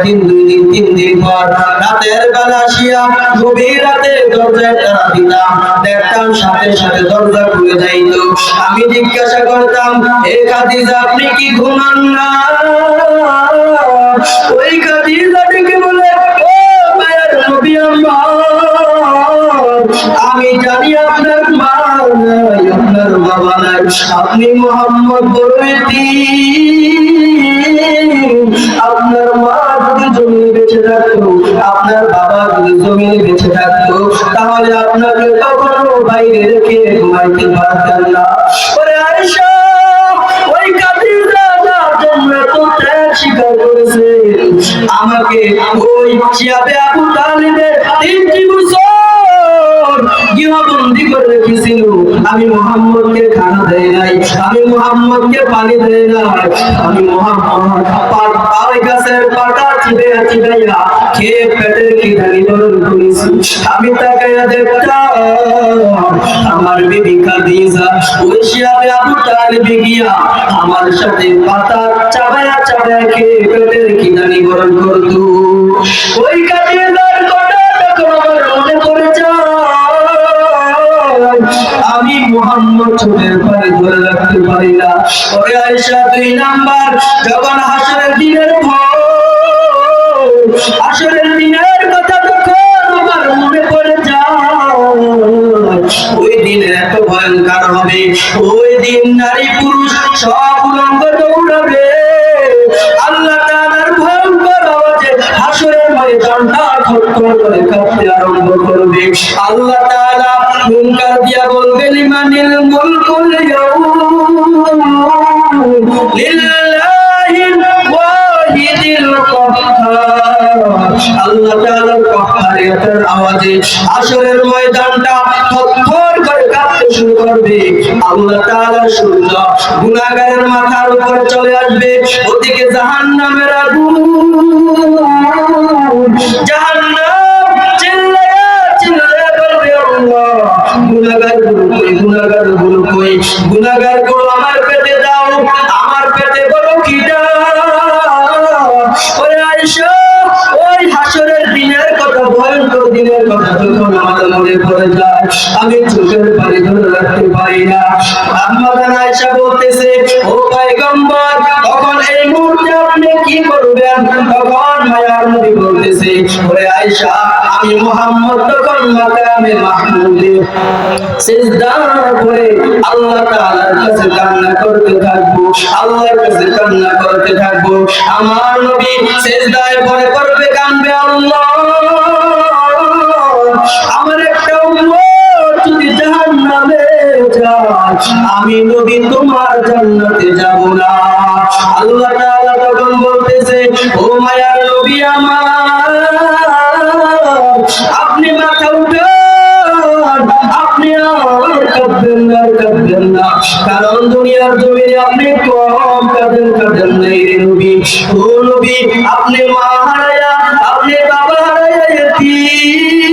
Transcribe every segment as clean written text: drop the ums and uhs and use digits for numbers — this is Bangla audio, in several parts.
একদিন, 2 দিন, 3 দিন পর রাতের বেলা আসিয়া গভীর রাতে দরজায় তালা দিতাম, দেখতাম সাথে সাথে দরজা খুলে যাইত। আমি জিজ্ঞাসা করতাম, হে খাদিজা, আপনি কি ঘুমান না? ওই খাদিজা ডেকে বলে, ও মায়ের নবী আমার, আমি জানি আপনার মা নাই, আপনার বাবা নাই, আপনি মুহাম্মদ বলতে, আপনার মা যদি জমিনে বেঁচে থাকতো, আপনার বাবা যদি জমিনে বেঁচে থাকতো, তাহলে আপনাকে কখনো বাইরে রেখে ঘুমাইতে পারতেন না। ওরে আয়েশা, ওই খাদিজা যার জন্য এত ত্যাগ স্বীকার করেছে, আমাকে ওই শিয়াবে আবু তালিবের 3টি বছর গৃহবন্দী করে রেখেছিল। আমি মুহাম্মদকে খানা দেই নাই, আমি মুহাম্মদকে পানি দেই নাই, আমি মুহাম্মদ পাই গাছের পাতা চিবাইয়া চিবাইয়া খেয়ে পেটের খিদা নিবারণ করেছি। আমি তাকাইয়া দেখতাম আমার বিবি খাদিজা ওই শিয়াবে আবু তালিবে গিয়া আমার সাথে পাতা চাবাইয়া চাবাইয়া খেয়ে পেটের খিদা নিবারণ করত। ওই খাদিজার কথা তখন আমার মনে পড়ে যায়। আমি মুহাম্মদ চোখের পানি ধরে রাখতে পারি না। ওরে আয়েশা, 2 নাম্বার, যখন হাসরের দিনের ভয়, হাসরের দিনের কথা তখন আমার মনে পড়ে যায়। ওই দিন এত ভয়ঙ্কর হবে, ওই দিন নারী পুরুষ সব উলঙ্গ দৌড়াবে। আল্লাহ তাআলার ভয়ঙ্কর আওয়াজে হাসরের ময়দানটা থরথর করে কাঁপতে আরম্ভ করবে। আল্লাহ তাআলা হুঙ্কার দিয়া বলবে, লিমানিল মুলকুল ইয়াউম লিল্লাহিল ওয়াহিদিল কাহ্হার। আল্লাহ তাআলার কাহ্হারিয়তের আওয়াজে হাসরের ময়দানটা থরথর করে কাঁপতে শুরু করবে। আল্লাহ তাআলার সূর্য গুনাহগারের মাথার উপর চলে আসবে। ওদিকে জাহান্নামের আগুন, জাহান্নাম চিল্লায়া চিল্লায়া বলবে, আল্লাহ, গুনাহগারগুলো কই, গুনাহগারগুলো কই, গুনাহগারগুলো আমার পেটে দাও, আমার পেটে বলো খিদা। ওরে আয়েশা, ওই হাসরের দিনের কথা, ভয়ঙ্কর দিনের কথা যখন আমার মনে পড়ে যায়, আমি চোখের পানি ধরে রাখতে পারি না। আম্মা জান আয়েশা বলতেছে, ও পয়গম্বর, তখন এই মুহূর্তে আপনি কি করবেন? তখন মায়ার নবী বলতেছে, ওরে আয়েশা, আমি মুহাম্মদ তখন মাকামে মাহমুদে সিজদা করে আল্লাহ তাআলার কাছে কান্না করতে থাকবো, আল্লাহর কাছে কান্না করতে থাকবো। আমার নবী সিজদায় পড়ে করবে, কাঁদবে, আল্লাহ, আমার একটা উম্মত যদি জাহান্নামে যায়, আমি নবী তোমার জান্নাতে যাব না। আল্লাহ তাআলা তখন বলতেছে, ও মায়ার নবী আমার, আপনি মাথা উঠান, আপনি আর কাঁদবেন না, কাঁদবেন না, কারণ দুনিয়ার জমিনে আপনি কম কাঁদেন নাই রে নবী। ও নবী, আপনি মা হারায়া, আপনি বাবা হারায়া ইতিম,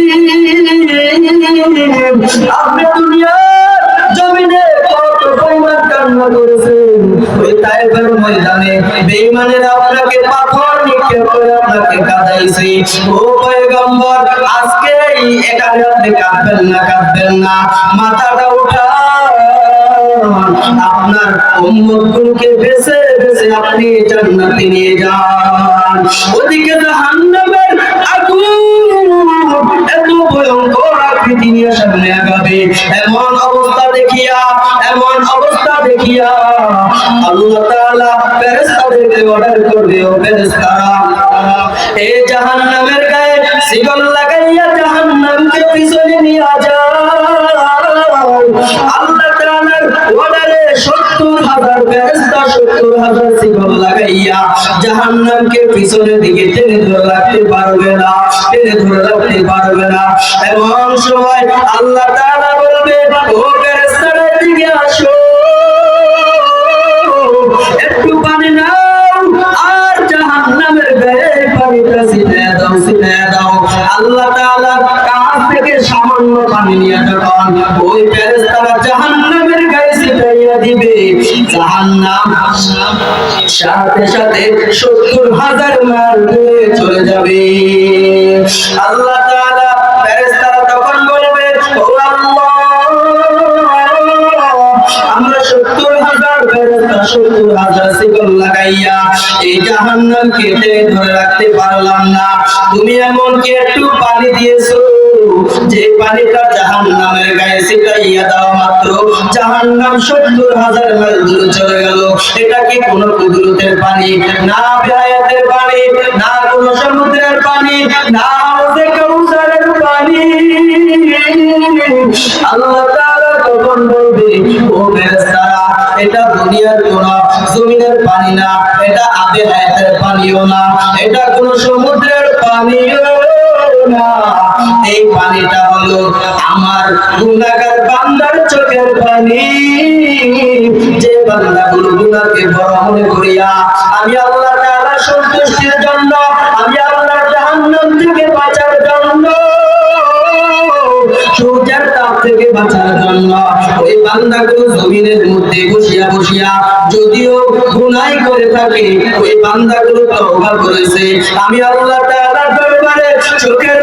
আপনি দুনিয়ার জমিনে কত পরিমাণ কান্না করেছেন। ওই তায়েফের ময়দানে বেঈমানেরা আপনাকে পাথর নিক্ষেপ করে আপনাকে কাঁদাইছে। ও পয়গম্বর, আজকে এখানে আপনি কাঁদবেন না, কাঁদবেন না, মাথাটা উঠান, আপনার উম্মতগুলোকে বেঁচে বেঁচে আপনি জান্নাতে নিয়ে যান। ওদিকে জাহান্নামের আগুন এত ভয়ঙ্কর আকৃতি নিয়ে সামনে আগাবে। এমন অবস্থা দেখিয়া, এমন অবস্থা দেখিয়া আল্লাহ তাআলা ফেরেশতাদেরকে অর্ডার করবে, ও ফেরেশতারা, এই জাহান্নামের গায়ে শিকল লাগাইয়া জাহান্নামকে পিছনে নিয়ে যাও। আল্লাহ তাআলার অর্ডারে 70,000 ফেরেশতা 70,000 শিকল লাগাইয়া জাহান্নামকে পিছনের দিকে টেনে ধরে রাখতে পারবে না, টেনে ধরে রাখতে পারবে না। এমন সময় আল্লাহ তাআলা বলবে, ও ফেরেশতারা, এদিকে আসো, একটু পানি নাও, আর জাহান্নামের গায়ে পানিটা ছিটিয়ে দাও, ছিটিয়ে দাও। আল্লাহ তাআলা কাছ থেকে সামান্য পানি নিয়ে যখন ওই ফেরেশতারা জাহান্নামের গায়ে ছিটাইয়া দিবে, জাহান্নাম সাথে সাথে 70,000 মাইল দূরে চলে যাবে। আল্লাহ তাআলা ফেরেশতারা তখন বলবে, ও আল্লাহ, আমরা 70,000 ফেরেশতা 70,000 শিকল লাগাইয়া এই জাহান্নামকে ধরে রাখতে পারলাম না। তুমি এমন কি একটু পানি দিয়েছো যে পানিটা জাহান্নামের গায়ে ছিটাইয়া দেওয়া মাত্র জাহান্নাম 70,000 মাইল দূরে চলে গেল। এটা কি কোনো কুদরতের পানি? না বিহায়াতের পানি, না কোনো সমুদ্রের পানি, না হাউজে কাউসারের পানি। আল্লাহ তাআলা তখন বলবে, ও ফেরেশতারা, এটা দুনিয়ার কোন জমিনের পানি না, এটা আবে হায়াতের পানিও না, এটা কোন সমুদ্রের পানিও না। এই পানিটা হলো আমার গুনাহগার বান্দার চোখের পানি। যে বান্দাগুলো গুনাহকে বড় মনে করিয়া আমি আল্লাহ তাআলার সন্তুষ্টির জন্য, আমি আল্লাহর জাহান্নাম থেকে বাঁচার জন্য, সূর্যের তাপ থেকে বাঁচার জন্য ওই বান্দাগুলো জমিনের মধ্যে বসিয়া বসিয়া যদিও গুনাহ করে থাকে, ওই বান্দাগুলো তওবা করেছে, আমি আল্লাহ তাআলার দরবারে চোখের